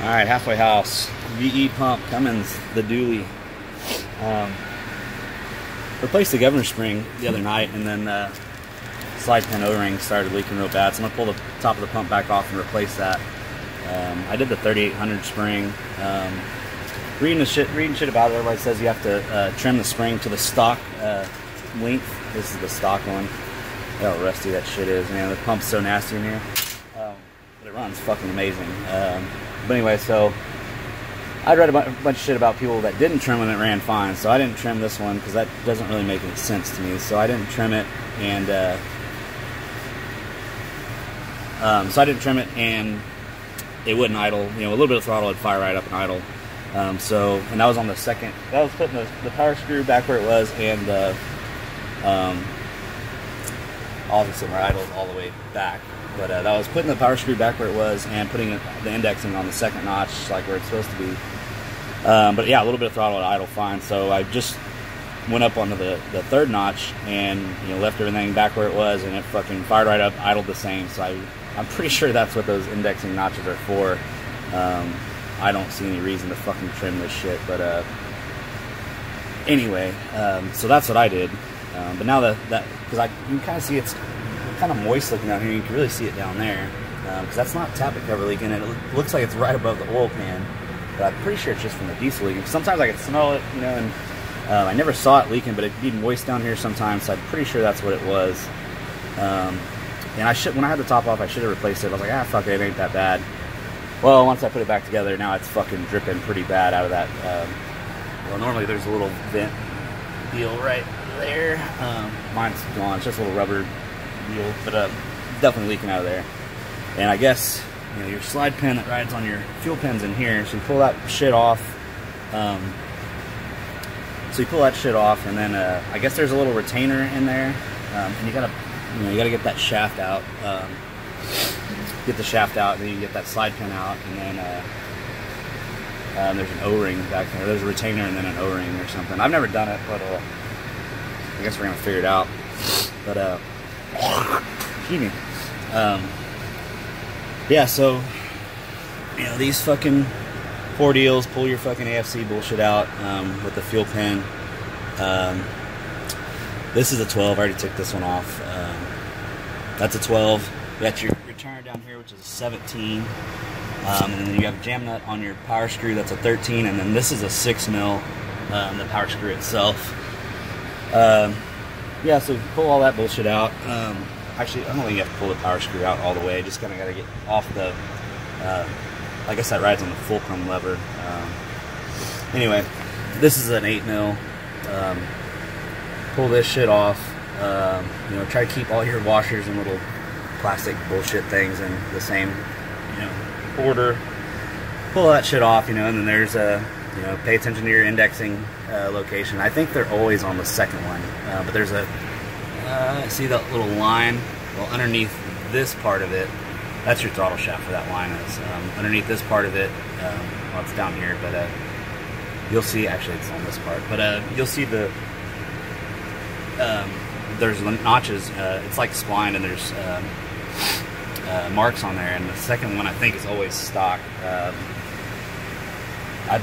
Alright, halfway house. VE pump, Cummins, the dually. Replaced the governor spring the other night, and then slide pin O-ring started leaking real bad, so I'm going to pull the top of the pump back off and replace that. I did the 3800 spring. Reading shit about it, everybody says you have to trim the spring to the stock length. This is the stock one. Look how rusty that shit is, man. The pump's so nasty in here. But it runs fucking amazing. But anyway, so I read a bunch of shit about people that didn't trim when it ran fine, so I didn't trim this one because that doesn't really make any sense to me. So I didn't trim it, and it wouldn't idle. You know, a little bit of throttle would fire right up and idle. And that was on the second. That was putting the power screw back where it was, and obviously my idle's all the way back. But that was putting the power screw back where it was and putting the indexing on the second notch, like where it's supposed to be. But yeah, a little bit of throttle would idle fine. So I just went up onto the third notch and left everything back where it was, and it fucking fired right up, idled the same. So I'm pretty sure that's what those indexing notches are for. I don't see any reason to fucking trim this shit, but anyway, so that's what I did. But now that because you can kind of see it's kind of moist looking down here, you can really see it down there, because that's not tappet cover leaking. It looks like it's right above the oil pan, but I'm pretty sure it's just from the diesel leaking. Sometimes I can smell it, and I never saw it leaking, but it'd be moist down here sometimes, so I'm pretty sure that's what it was. And when I had the top off, I should have replaced it. I was like, fuck it, it ain't that bad. Well, once I put it back together, now it's fucking dripping pretty bad out of that. Well, normally there's a little vent deal right there. Mine's gone. It's just a little rubber deal, but definitely leaking out of there. And I guess your slide pin that rides on your fuel pin's in here, so you pull that shit off. And then I guess there's a little retainer in there, and you gotta get that shaft out. Get the shaft out, and then you get that slide pin out, and then there's an O-ring back there. There's a retainer and then an O-ring or something. I've never done it, but I guess we're gonna figure it out. But excuse me. Yeah, so these fucking 4 deals. Pull your fucking AFC bullshit out with the fuel pin. This is a 12. I already took this one off. That's a 12. You got your turner down here, which is a 17, and then you have a jam nut on your power screw, that's a 13, and then this is a 6 mil, the power screw itself. Yeah, so pull all that bullshit out. Actually, I don't think you have to pull the power screw out all the way. Just kind of got to get off the, I guess that rides on the fulcrum lever. Anyway, this is an 8 mil. Pull this shit off. Try to keep all your washers and little plastic bullshit things in the same order. Pull that shit off, and then there's a pay attention to your indexing location. I think they're always on the second one, but there's a see that little line? Well, underneath this part of it, that's your throttle shaft for that line is. Underneath this part of it, well, it's down here, but you'll see, actually it's on this part, but you'll see the there's notches. It's like spline, and there's marks on there, and the second one I think is always stock.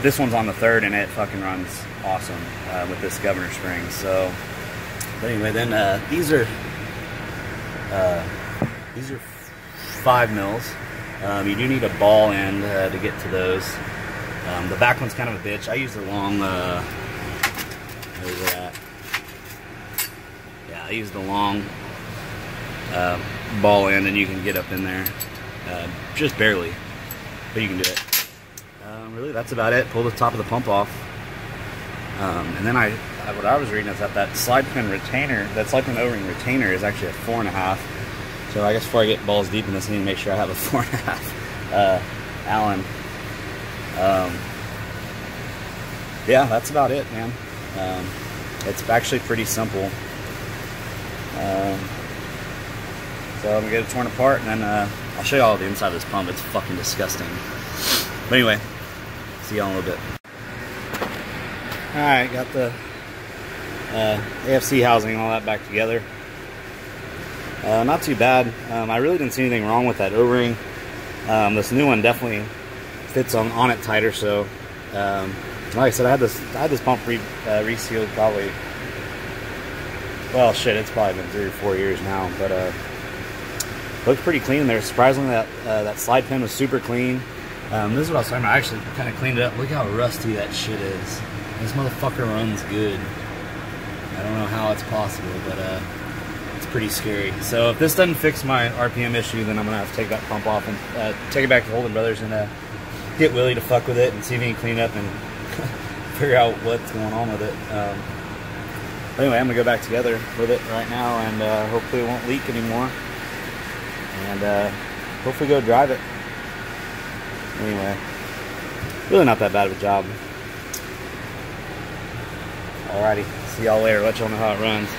This one's on the third, and it fucking runs awesome with this governor spring. So, but anyway, then these are 5 mils. You do need a ball end to get to those. The back one's kind of a bitch. I use the long. Where's it at? I use the long ball end, and you can get up in there just barely, but you can do it. Really, that's about it. Pull the top of the pump off, and then what I was reading is that slide pin retainer, that slide pin O-ring retainer, is actually a 4.5. So I guess before I get balls deep in this, I need to make sure I have a 4.5 Allen. Yeah, that's about it, man. It's actually pretty simple. So I'm gonna get it torn apart, and then I'll show you all the inside of this pump. It's fucking disgusting. But anyway, see y'all in a little bit. Alright, got the AFC housing and all that back together. Not too bad. I really didn't see anything wrong with that O-ring. This new one definitely fits on it tighter. So like I said, I had this pump resealed probably, well, shit, it's probably been 3 or 4 years now, but looks pretty clean in there. Surprisingly, that slide pin was super clean. This is what I was talking about. I actually kind of cleaned it up. Look how rusty that shit is. This motherfucker runs good. I don't know how it's possible, but it's pretty scary. So if this doesn't fix my RPM issue, then I'm gonna have to take that pump off and take it back to Holden Brothers and get Willie to fuck with it and see if he can clean up and figure out what's going on with it. But anyway, I'm gonna go back together with it right now, and hopefully it won't leak anymore, and hopefully go drive it. Anyway, really not that bad of a job. Alrighty, see y'all later. Let y'all know how it runs.